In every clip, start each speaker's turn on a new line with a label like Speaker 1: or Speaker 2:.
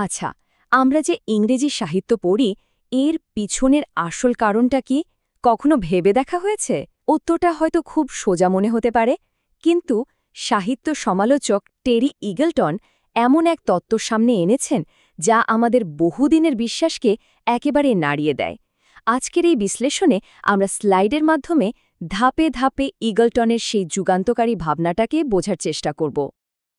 Speaker 1: আচ্ছা, আমরা যে ইংরেজি সাহিত্য পড়ি এর পিছনের আসল কারণটা কি কখনো ভেবে দেখা হয়েছে? উত্তরটা হয়তো খুব সোজা মনে হতে পারে, কিন্তু সাহিত্য সমালোচক টেরি ইগলটন এমন এক তত্ত্ব সামনে এনেছেন যা আমাদের বহুদিনের বিশ্বাসকে একেবারে নাড়িয়ে দেয়। আজকের এই বিশ্লেষণে আমরা স্লাইডের মাধ্যমে ধাপে ধাপে ইগলটনের সেই যুগান্তকারী ভাবনাটাকে বোঝার চেষ্টা করব।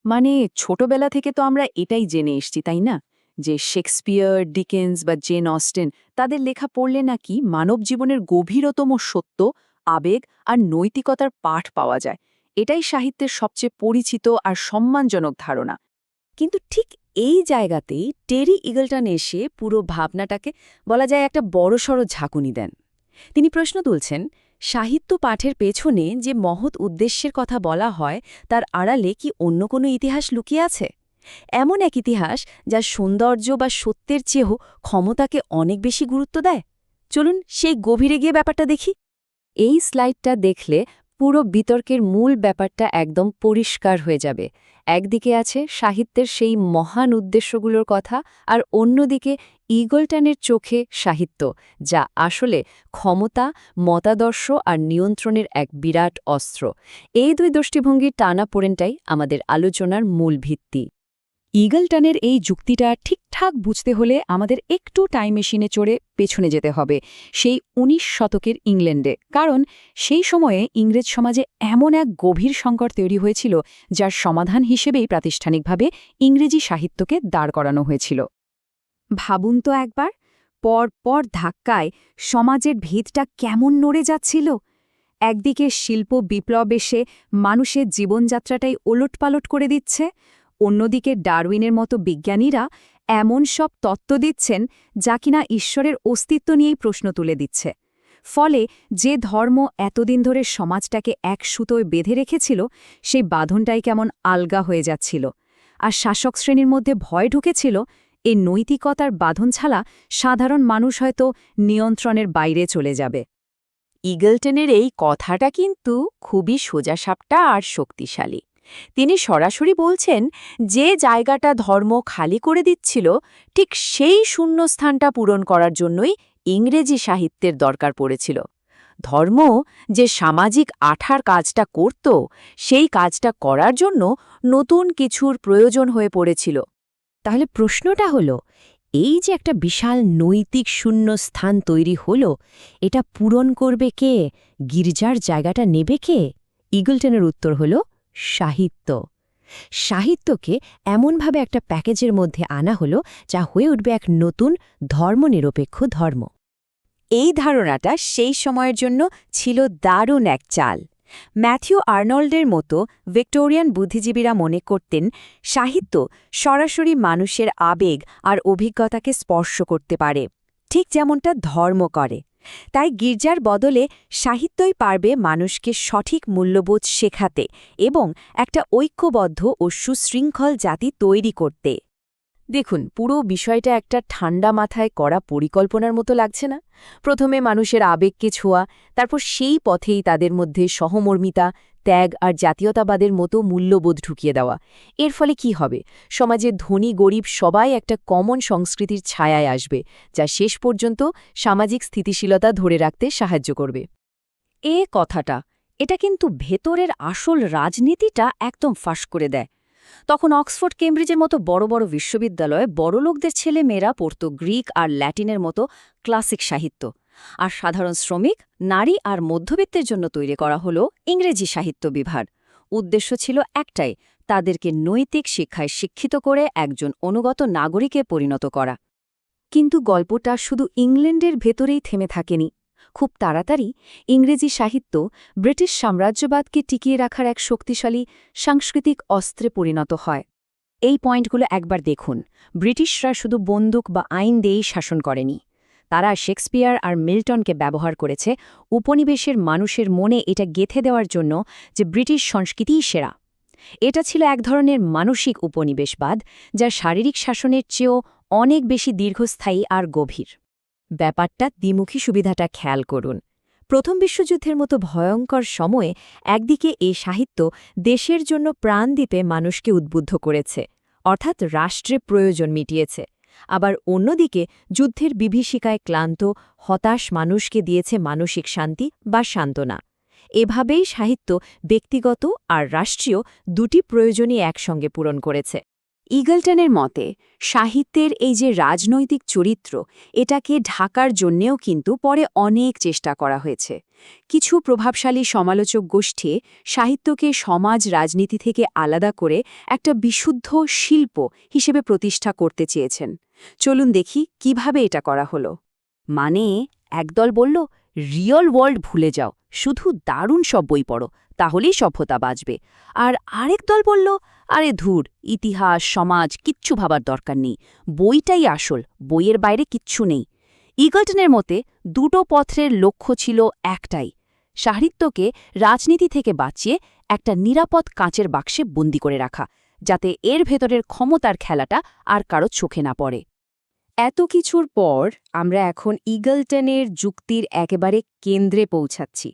Speaker 2: মানে ছোটবেলা থেকে তো আমরা এটাই জেনে এসছি, তাই না? যে শেক্সপিয়ার, ডিকেন্স বা জেন অস্টেন তাদের লেখা পড়লে নাকি মানব জীবনের গভীরতম সত্য, আবেগ আর নৈতিকতার পাঠ পাওয়া যায়। এটাই সাহিত্যের সবচেয়ে পরিচিত আর সম্মানজনক ধারণা।
Speaker 1: কিন্তু ঠিক এই জায়গাতেই টেরি ইগলটন এসে পুরো ভাবনাটাকে বলা যায় একটা বড়সড় ঝাঁকুনি দেন। তিনি প্রশ্ন তুলছেন, সাহিত্য পাঠের পেছনে যে মহৎ উদ্দেশ্যের কথা বলা হয় তার আড়ালে কি অন্য কোনো ইতিহাস লুকিয়ে আছে? এমন এক ইতিহাস যা সৌন্দর্য বা সত্যের চেয়েও ক্ষমতাকে অনেক বেশি গুরুত্ব দেয়। চলুন সেই গভীরে গিয়ে ব্যাপারটা দেখি। এই স্লাইডটা দেখলে পুরো বিতর্কের মূল ব্যাপারটা একদম পরিষ্কার হয়ে যাবে। একদিকে আছে সাহিত্যের সেই মহান উদ্দেশ্যগুলোর কথা, আর অন্যদিকে ইগলটনের চোখে সাহিত্য, যা আসলে ক্ষমতা, মতাদর্শ আর নিয়ন্ত্রণের এক বিরাট অস্ত্র। এই দুই দৃষ্টিভঙ্গির টানাপোড়েনটাই আমাদের আলোচনার মূল ভিত্তি।
Speaker 2: ইগলটনের এই যুক্তিটা ঠিকঠাক বুঝতে হলে আমাদের একটু টাইম মেশিনে চড়ে পেছনে যেতে হবে, সেই ১৯ শতকের ইংল্যান্ডে। কারণ সেই সময়ে ইংরেজ সমাজে এমন এক গভীর সংকট তৈরি হয়েছিল, যার সমাধান হিসেবেই প্রাতিষ্ঠানিকভাবে ইংরেজি সাহিত্যকে দাঁড় করানো হয়েছিল।
Speaker 1: ভাবুন তো একবার, পর ধাক্কায় সমাজের ভিতটা কেমন নড়ে যাচ্ছিল। একদিকে শিল্প বিপ্লব এসে মানুষের জীবনযাত্রাটাই ওলটপালট করে দিচ্ছে, অন্যদিকে ডারউইনের মতো বিজ্ঞানীরা এমন সব তত্ত্ব দিচ্ছেন যা কিনা ঈশ্বরের অস্তিত্ব নিয়েই প্রশ্ন তুলে দিচ্ছে। ফলে যে ধর্ম এতদিন ধরে সমাজটাকে এক সুতোয় বেঁধে রেখেছিল, সেই বাঁধনটাই কেমন আলগা হয়ে যাচ্ছিল। আর শাসক শ্রেণীর মধ্যে ভয় ঢুকেছিল, এই নৈতিকতার বাঁধন ছাড়া সাধারণ মানুষ হয়তো নিয়ন্ত্রণের বাইরে চলে যাবে।
Speaker 2: ইগলটনের এই কথাটা কিন্তু খুবই সোজাসাপটা আর শক্তিশালী। তিনি সরাসরি বলছেন যে জায়গাটা ধর্ম খালি করে দিচ্ছিল, ঠিক সেই শূন্যস্থানটা পূরণ করার জন্যই ইংরেজি সাহিত্যের দরকার পড়েছিল। ধর্ম যে সামাজিক আঠার কাজটা করত, সেই কাজটা করার জন্য নতুন কিছুর প্রয়োজন হয়ে পড়েছিল।
Speaker 1: তাহলে প্রশ্নটা হলো, এই যে একটা বিশাল নৈতিক শূন্যস্থান তৈরি হলো, এটা পূরণ করবে কে? গির্জার জায়গাটা নেবে কে? ইগলটনের উত্তর হলো সাহিত্য। সাহিত্যকে এমনভাবে একটা প্যাকেজের মধ্যে আনা হলো যা হয়ে উঠবে এক নতুন ধর্মনিরপেক্ষ ধর্ম। এই ধারণাটা সেই সময়ের জন্য ছিল দারুণ এক চাল। ম্যাথিউ আর্নল্ডের মতো ভিক্টোরিয়ান বুদ্ধিজীবীরা মনে করতেন সাহিত্য সরাসরি মানুষের আবেগ আর অভিজ্ঞতাকে স্পর্শ করতে পারে, ঠিক যেমনটা ধর্ম করে। তাই গির্জার বদলে সাহিত্যই পারবে মানুষকে সঠিক মূল্যবোধ শেখাতে এবং একটা ঐক্যবদ্ধ ও সুশৃঙ্খল জাতি তৈরি করতে। দেখুন, পুরো বিষয়টা একটা ঠান্ডা মাথায় করা পরিকল্পনার মতো লাগছে না? প্রথমে মানুষের আবেগকে ছোঁয়া, তারপর সেই পথেই তাদের মধ্যে সহমর্মিতা, ত্যাগ আর জাতীয়তাবাদের মতো মূল্যবোধ ঢুকিয়ে দেওয়া। এর ফলে কি হবে? সমাজে ধনী গরিব সবাই একটা কমন সংস্কৃতির ছায়ায় আসবে, যা শেষ পর্যন্ত সামাজিক স্থিতিশীলতা ধরে রাখতে সাহায্য করবে। এটা কিন্তু ভেতরের আসল রাজনীতিটা একদম ফাঁস করে দেয়। তখন অক্সফোর্ড কেমব্রিজের মতো বড় বড় বিশ্ববিদ্যালয়ে বড়লোকদের ছেলেমেয়েরা পড়ত গ্রিক আর ল্যাটিনের মতো ক্লাসিক সাহিত্য, আর সাধারণ শ্রমিক, নারী আর মধ্যবিত্তের জন্য তৈরি করা হলো ইংরেজি সাহিত্য বিভাগ। উদ্দেশ্য ছিল একটাই, তাদেরকে নৈতিক শিক্ষায় শিক্ষিত করে একজন অনুগত নাগরিকে পরিণত করা। কিন্তু গল্পটা শুধু ইংল্যান্ডের ভেতরেই থেমে থাকেনি। খুব তাড়াতাড়ি ইংরেজি সাহিত্য ব্রিটিশ সাম্রাজ্যবাদকে টিকিয়ে রাখার এক শক্তিশালী সাংস্কৃতিক অস্ত্রে পরিণত হয়। এই পয়েন্টগুলো একবার দেখুন। ব্রিটিশরা শুধু বন্দুক বা আইন দিয়েই শাসন করেনি, তারা শেক্সপিয়ার আর মিল্টনকে ব্যবহার করেছে উপনিবেশের মানুষের মনে এটা গেঁথে দেওয়ার জন্য যে ব্রিটিশ সংস্কৃতিই সেরা। এটা ছিল এক ধরনের মানসিক উপনিবেশবাদ, যা শারীরিক শাসনের চেয়েও অনেক বেশি দীর্ঘস্থায়ী আর গভীর। ব্যাপারটা দ্বিমুখী সুবিধাটা খেয়াল করুন। প্রথম বিশ্বযুদ্ধের মতো ভয়ঙ্কর সময়ে একদিকে এই সাহিত্য দেশের জন্য প্রাণ দিতে মানুষকে উদ্বুদ্ধ করেছে, অর্থাৎ রাষ্ট্রে প্রয়োজন মিটিয়েছে। আবার অন্যদিকে যুদ্ধের বিভীষিকায় ক্লান্ত হতাশ মানুষকে দিয়েছে মানসিক শান্তি বা সান্ত্বনা। এভাবেই সাহিত্য ব্যক্তিগত আর রাষ্ট্রীয় দুটি প্রয়োজনই একসঙ্গে পূরণ করেছে।
Speaker 2: ইগলটনের মতে সাহিত্যের এই যে রাজনৈতিক চরিত্র এটাকে ঢাকার জন্যেও কিন্তু পরে অনেক চেষ্টা করা হয়েছে। কিছু প্রভাবশালী সমালোচক গোষ্ঠী সাহিত্যকে সমাজ রাজনীতি থেকে আলাদা করে একটা বিশুদ্ধ শিল্প হিসেবে প্রতিষ্ঠা করতে চেয়েছেন। চলুন দেখি কিভাবে এটা করা হলো। মানে একদল বলল, রিয়েল ওয়ার্ল্ড ভুলে যাও, শুধু দারুণ সব বই পড়ো, তাহলেই সভ্যতা বাঁচবে। আর আরেক দল বলল, আরে ধুর, ইতিহাস সমাজ কিচ্ছু ভাবার দরকার নেই, বইটাই আসল, বইয়ের বাইরে কিচ্ছু নেই। ইগলটনের মতে দুটো পথের লক্ষ্য ছিল একটাই, সাহিত্যকে রাজনীতি থেকে বাঁচিয়ে একটা নিরাপদ কাঁচের বাক্সে বন্দি করে রাখা, যাতে এর ভেতরের ক্ষমতার খেলাটা আর কারো চোখে না পড়ে। এত কিছুর পর আমরা এখন ইগলটনের যুক্তির একেবারে কেন্দ্রে পৌঁছাচ্ছি।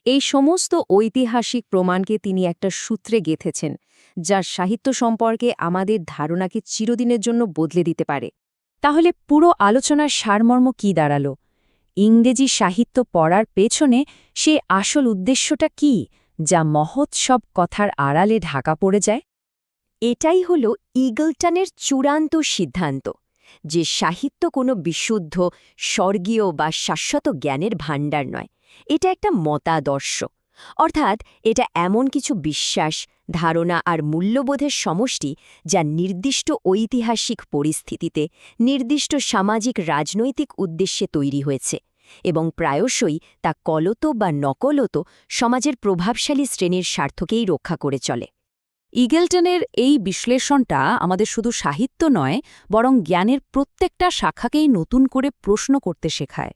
Speaker 2: এই সমস্ত ঐতিহাসিক প্রমাণকে তিনি একটা সূত্রে গেঁথেছেন, যা সাহিত্য সম্পর্কে আমাদের ধারণাকে চিরদিনের জন্য বদলে দিতে পারে। তাহলে পুরো আলোচনার সারমর্ম কী দাঁড়ালো? ইংরেজি সাহিত্য পড়ার পেছনে সে আসল উদ্দেশ্যটা কী, যা মহৎ সব কথার আড়ালে ঢাকা পড়ে যায়? এটাই হল ইগলটনের চূড়ান্ত সিদ্ধান্ত, যে সাহিত্য কোনো বিশুদ্ধ স্বর্গীয় বা শাশ্বত জ্ঞানের ভাণ্ডার নয়, এটা একটা মতাদর্শ। অর্থাৎ এটা এমন কিছু বিশ্বাস, ধারণা আর মূল্যবোধের সমষ্টি যা নির্দিষ্ট ঐতিহাসিক পরিস্থিতিতে নির্দিষ্ট সামাজিক রাজনৈতিক উদ্দেশ্যে তৈরি হয়েছে, এবং প্রায়শই তা কলত বা নকলত সমাজের প্রভাবশালী শ্রেণীর স্বার্থকেই রক্ষা করে চলে। ইগলটনের এই বিশ্লেষণটা আমাদের শুধু সাহিত্য নয়, বরং জ্ঞানের প্রত্যেকটা শাখাকেই নতুন করে প্রশ্ন করতে শেখায়।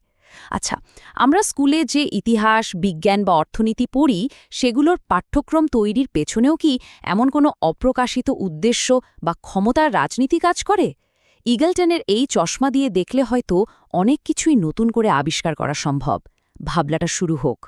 Speaker 2: আচ্ছা, আমরা স্কুলে যে ইতিহাস, বিজ্ঞান বা অর্থনীতি পড়ি, সেগুলোর পাঠ্যক্রম তৈরির পেছনেও কি এমন কোনো অপ্রকাশিত উদ্দেশ্য বা ক্ষমতার রাজনীতি কাজ করে? ইগলটনের এই চশমা দিয়ে দেখলে হয়তো অনেক কিছুই নতুন করে আবিষ্কার করা সম্ভব। ভাবনাটা শুরু হোক।